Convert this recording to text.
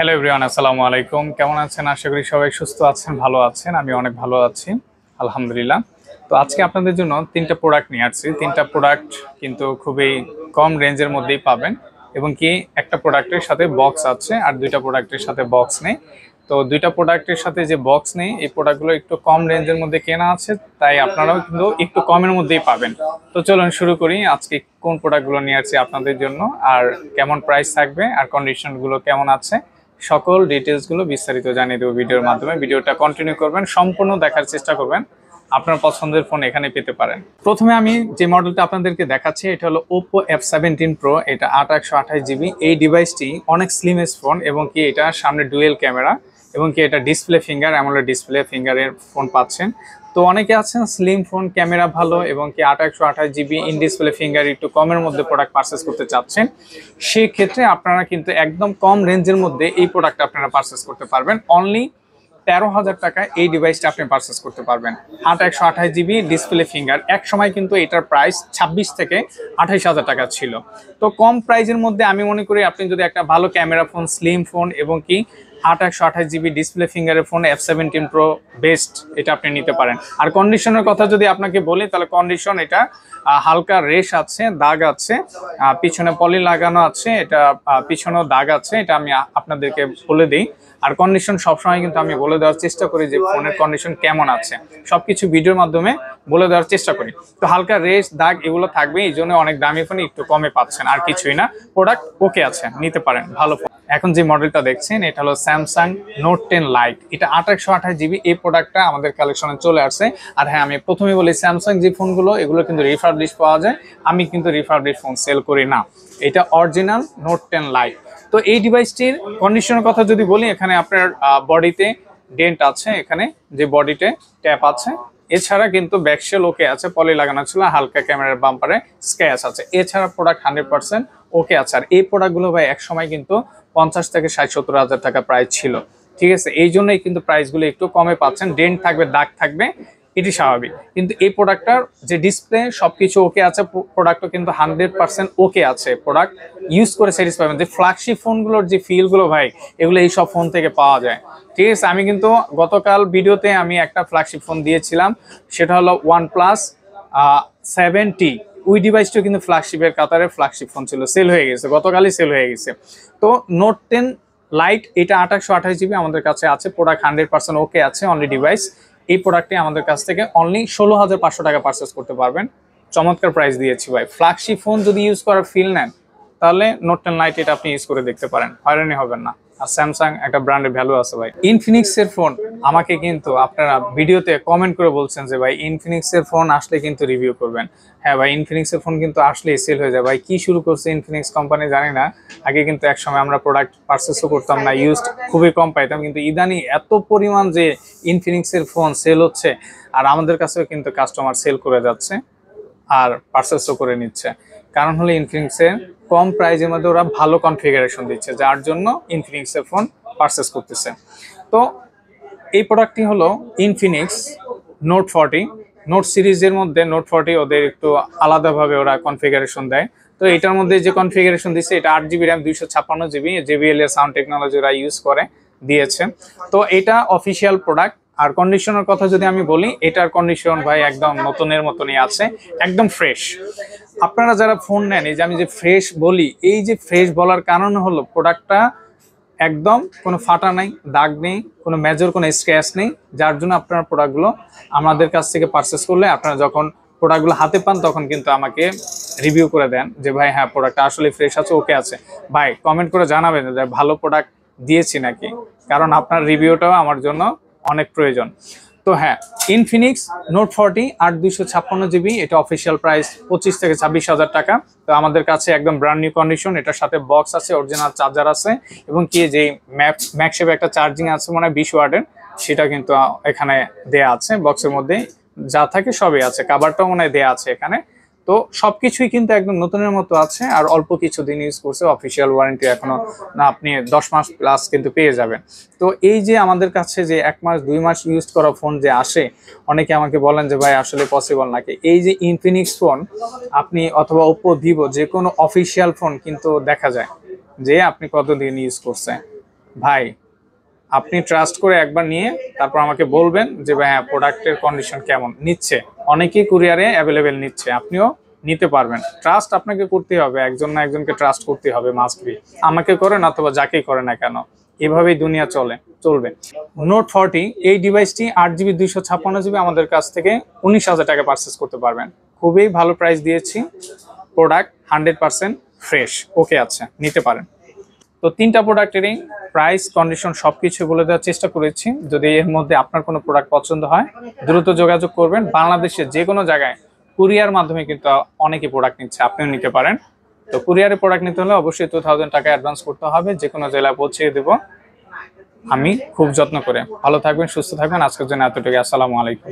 Hello everyone, আসসালামু আলাইকুম। কেমন আছেন? আশা করি সবাই সুস্থ আছেন, ভালো আছেন। আমি অনেক ভালো আছি, আলহামদুলিল্লাহ। তো আজকে আপনাদের জন্য তিনটা প্রোডাক্ট নিয়ে আসছি। তিনটা প্রোডাক্ট কিন্তু খুবই কম রেঞ্জের মধ্যেই পাবেন, এবং কি একটা প্রোডাক্টের সাথে বক্স আছে আর দুইটা প্রোডাক্টের সাথে বক্স নেই। তো দুইটা প্রোডাক্টের সাথে যে বক্স নেই, এই প্রোডাক্টগুলো একটু কম রেঞ্জের মধ্যে কেনা আছে, তাই আপনারাও কিন্তু একটু কমের মধ্যেই পাবেন। তো চলুন শুরু করি। আজকে কোন প্রোডাক্টগুলো নিয়ে আসছি আপনাদের জন্য, আর কেমন প্রাইস থাকবে, আর কন্ডিশনগুলো কেমন আছে, সকল ডিটেলসগুলো বিস্তারিত জানিয়ে দেবো ভিডিওর মাধ্যমে। ভিডিওটা কন্টিনিউ করবেন, সম্পূর্ণ দেখার চেষ্টা করবেন। আপনার পছন্দের ফোন এখানে পেতে পারেন। প্রথমে আমি যে মডেলটা আপনাদেরকে দেখাচ্ছি, এটা হলো Oppo F17 Pro। এটা 8/128GB। এই ডিভাইসটি অনেক স্লিমেস্ট ফোন, এবং কি এটা সামনে ডুয়েল ক্যামেরা, এবং কি এটা ডিসপ্লে ফিঙ্গার, অ্যামোলেড ডিসপ্লে ফিঙ্গারের ফোন পাচ্ছেন। তো অনেকে আছেন স্লিম ফোন, ক্যামেরা ভালো, এবং কি 8/128GB ইন ডিসপ্লে ফিঙ্গার একটু কমের মধ্যে প্রোডাক্ট পারচেস করতে চাচ্ছেন, সেই ক্ষেত্রে আপনারা কিন্তু একদম কম রেঞ্জের মধ্যে এই প্রোডাক্ট আপনারা পারচেস করতে পারবেন। অনলি 13,000 টাকায় এই ডিভাইসটা আপনি পারচেস করতে পারবেন। 8/128GB display finger. এক সময় কিন্তু এটার প্রাইস 26 থেকে 28,000 টাকা ছিল। তো কম প্রাইসের মধ্যে আমি মনে করি আপনি যদি একটা ভালো ক্যামেরা ফোন, স্লিম ফোন, এবং কি 8/128GB ডিসপ্লে ফিঙ্গারের ফোন F17 Pro বেস্ট, এটা আপনি নিতে পারেন। আর কন্ডিশনের কথা যদি আপনাকে বলি, তাহলে কন্ডিশন এটা হালকা রেশ আছে, দাগ আছে, পিছনে পলি লাগানো আছে, এটা পিছনেও দাগ আছে, এটা আমি আপনাদেরকে বলে দিই। আর কন্ডিশন সবসময় কিন্তু আমি বলে দেওয়ার চেষ্টা করি যে ফোনের কন্ডিশন কেমন আছে, সবকিছু ভিডিওর মাধ্যমে বলে দেওয়ার চেষ্টা করি। তো হালকা রেশ, দাগ এগুলো থাকবে, এই জন্য অনেক দামি ফোনে একটু কমে পাচ্ছেন, আর কিছুই না। প্রোডাক্ট ওকে আছে, নিতে পারেন, ভালো ফোন। এখন যে মডেলটা দেখছেন, এটা হলো স্যামসাং নোট 10 লাইট। এটা 8/128GB। এই প্রোডাক্টটা আমাদের কালেকশনে চলে আসছে। আর হ্যাঁ, আমি প্রথমে বলি, স্যামসাং যে ফোনগুলো, এগুলো কিন্তু রিফারবিশ পাওয়া যায়। আমি কিন্তু রিফারবিশ ফোন সেল করি না। এটা অরিজিনাল নোট 10 লাইট। তো এই ডিভাইসটির কন্ডিশনের কথা যদি বলি, এখানে আপনার বডিতে ডেন্ট আছে, এখানে যে বডিতে ট্যাপ আছে। এছাড়া কিন্তু ব্যাকশেল ওকে আছে, পলি লাগানো ছিল, হালকা ক্যামেরার বাম্পারে স্ক্র্যাচ আছে। এছাড়া প্রোডাক্ট 100% ওকে আছে। আর এই প্রোডাক্টগুলো ভাই এক সময় কিন্তু 50 থেকে 60-70 হাজার টাকা প্রাইস ছিল, ঠিক আছে? এই জন্যই কিন্তু প্রাইসগুলো একটু কমে পাচ্ছেন। ডেন্ট থাকবে, দাগ থাকবে, এটি স্বাভাবিক। কিন্তু এই প্রোডাক্টটার যে ডিসপ্লে সবকিছু ওকে আছে, প্রোডাক্টও কিন্তু 100% ওকে আছে। প্রোডাক্ট ইউজ করে স্যাটিসফাই পাবেন। যে ফ্ল্যাগশিপ ফোনগুলোর যে ফিলগুলো ভাই, এগুলো এই সব ফোন থেকে পাওয়া যায়, ঠিক আছে? আমি কিন্তু গতকাল ভিডিওতে আমি একটা ফ্ল্যাগশিপ ফোন দিয়েছিলাম, সেটা হলো OnePlus 7T। ওই ডিভাইসটা কিন্তু ফ্ল্যাগশিপের কাতারে ফ্ল্যাগশিপ ফোন ছিল, সেল হয়ে গেছে, গতকালই সেল হয়ে গেছে। তো নোট 10 লাইট, এটা 8/128GB আমাদের কাছে আছে। প্রোডাক্ট 100% ওকে আছে। অনলি ডিভাইস এই প্রোডাক্টটি আমাদের কাছ থেকে অনলি 16,500 টাকা পারচেস করতে পারবেন। চমৎকার প্রাইস দিয়েছি ভাই। ফ্ল্যাগশিপ ফোন যদি ইউজ করার ফিল নেন, তাহলে নোট 10 লাইট এটা আপনি ইউজ করে দেখতে পারেন, হয়রানি হবেন না। আর স্যামসাং একটা ব্র্যান্ডের ভ্যালু আছে ভাই। ইনফিনিক্সের ফোন আমাকে কিন্তু আপনারা ভিডিওতে কমেন্ট করে বলছেন যে ভাই ইনফিনিক্সের ফোন আসলে কিন্তু রিভিউ করবেন। হ্যাঁ ভাই, ইনফিনিক্সের ফোন কিন্তু আসলে সেল হয়ে যায় ভাই। কি শুরু করছে ইনফিনিক্স কোম্পানি জানি না। আগে কিন্তু একসময় আমরা প্রোডাক্ট পারচেসও করতাম না, ইউজড খুবই কম পাইতাম, কিন্তু ইদানিং এত পরিমাণ যে ইনফিনিক্সের ফোন সেল হচ্ছে, আর আমাদের কাছেও কিন্তু কাস্টমার সেল করে যাচ্ছে আর পারচেসও করে নিচ্ছে। কারণ হলো ইনফিনিক্সের কম প্রাইজের মধ্যে ওরা ভালো কনফিগারেশন দিচ্ছে, যার জন্য ইনফিনিক্সের ফোন পারচেস করতেছে। তো এই প্রোডাক্টটি হলো ইনফিনিক্স নোট 40। নোট সিরিজের মধ্যে নোট 40 ওদের একটু আলাদাভাবে ওরা কনফিগারেশন দেয়। তো এটার মধ্যে যে কনফিগারেশন দিচ্ছে, এটা 8GB র্যাম, 256GB, JBL এর সাউন্ড টেকনোলজি ওরা ইউজ করে দিয়েছে। তো এটা অফিসিয়াল প্রোডাক্ট। আর কন্ডিশনের কথা যদি আমি বলি, এটার কন্ডিশন ভাই একদম নতুনের মতনই আছে, একদম ফ্রেশ। আপনারা যারা ফোন নেন, এই যে আমি যে ফ্রেশ বলি, এই যে ফ্রেশ বলার কারণ হলো প্রোডাক্টটা একদম কোনো ফাটা নাই, দাগ নেই, কোনো মেজর কোনো স্ক্র্যাচ নেই, যার জন্য আপনার প্রোডাক্টগুলো আমাদের কাছ থেকে পারচেস করলে আপনারা যখন প্রোডাক্টগুলো হাতে পান, তখন কিন্তু আমাকে রিভিউ করে দেন যে ভাই হ্যাঁ প্রোডাক্টটা আসলে ফ্রেশ আছে, ওকে আছে। ভাই কমেন্ট করে জানাবেন যে ভালো প্রোডাক্ট দিয়েছি নাকি, কারণ আপনার রিভিউটাও আমার জন্য অনেক প্রয়োজন। তো হ্যাঁ, ইনফিনিক্স নোট 40 8/256GB, এটা অফিসিয়াল প্রাইস 25 থেকে 26,000 টাকা। তো আমাদের কাছে একদম ব্র্যান্ড নিউ কন্ডিশন। এটার সাথে বক্স আছে, অরিজিনাল চার্জার আছে, এবং কি যে ম্যাক্সেপে একটা চার্জিং আছে মনে হয় 20 ওয়াটের, সেটা কিন্তু এখানে দেয়া আছে। বক্সের মধ্যে যা থাকে সবই আছে, কাভারটাও মনে হয় দেয়া আছে এখানে। তো সবকিছুই কিন্তু একদম নতুনের মতো আছে। আর অল্প কিছু দিন ইউজ করছে, অফিসিয়াল ওয়ারেন্টি এখনো না, আপনি 10 মাস প্লাস কিন্তু পেয়ে যাবেন। তো এই যে আমাদের কাছে যে 1 মাস 2 মাস ইউজ করা ফোন যে আসে, অনেকে আমাকে বলেন যে ভাই আসলে পসিবল নাকি। এই যে ইনফিনিক্স ফোন আপনি অথবা ওপ্পো, ভিভো, যে কোনো অফিসিয়াল ফোন কিন্তু দেখা যায় যে আপনি কতদিন ইউজ করছেন। ভাই আপনি ট্রাস্ট করে একবার নিয়ে তারপর আমাকে বলবেন যে ভাই হ্যাঁ প্রোডাক্টের কন্ডিশন কেমন নিচ্ছে। অনেকেই কুরিয়ারে অ্যাভেলেবেল নিচ্ছে, আপনিও নিতে পারবেন। ট্রাস্ট আপনাকে করতে হবে, একজন না একজনকে ট্রাস্ট করতে হবে, মাস্ট বি। আমাকে করেন অথবা যাকেই করে না কেন, এভাবেই দুনিয়া চলবে। নোট 40 এই ডিভাইসটি 8 GB 256 GB আমাদের কাছ থেকে 19,000 টাকা পারচেস করতে পারবেন। খুবই ভালো প্রাইস দিয়েছি, প্রোডাক্ট 100% ফ্রেশ ওকে আছে, নিতে পারেন। তো তিনটা প্রোডাক্টেরই প্রাইস কন্ডিশন সবকিছু বলে দেওয়ার চেষ্টা করেছি। যদি এর মধ্যে আপনার কোনো প্রোডাক্ট পছন্দ হয় দ্রুত যোগাযোগ করবেন। বাংলাদেশের যে কোনো জায়গায় কুরিয়ার মাধ্যমে কিন্তু অনেকে প্রোডাক্ট নিচ্ছে, আপনিও নিতে পারেন। তো কুরিয়ারে প্রোডাক্ট নিতে হলে অবশ্যই 2000 টাকা অ্যাডভান্স করতে হবে, যে কোনো জেলায় পৌঁছিয়ে দেবো আমি খুব যত্ন করে। ভালো থাকবেন, সুস্থ থাকবেন। আজকের জন্য এতটুকু, আসসালামু আলাইকুম।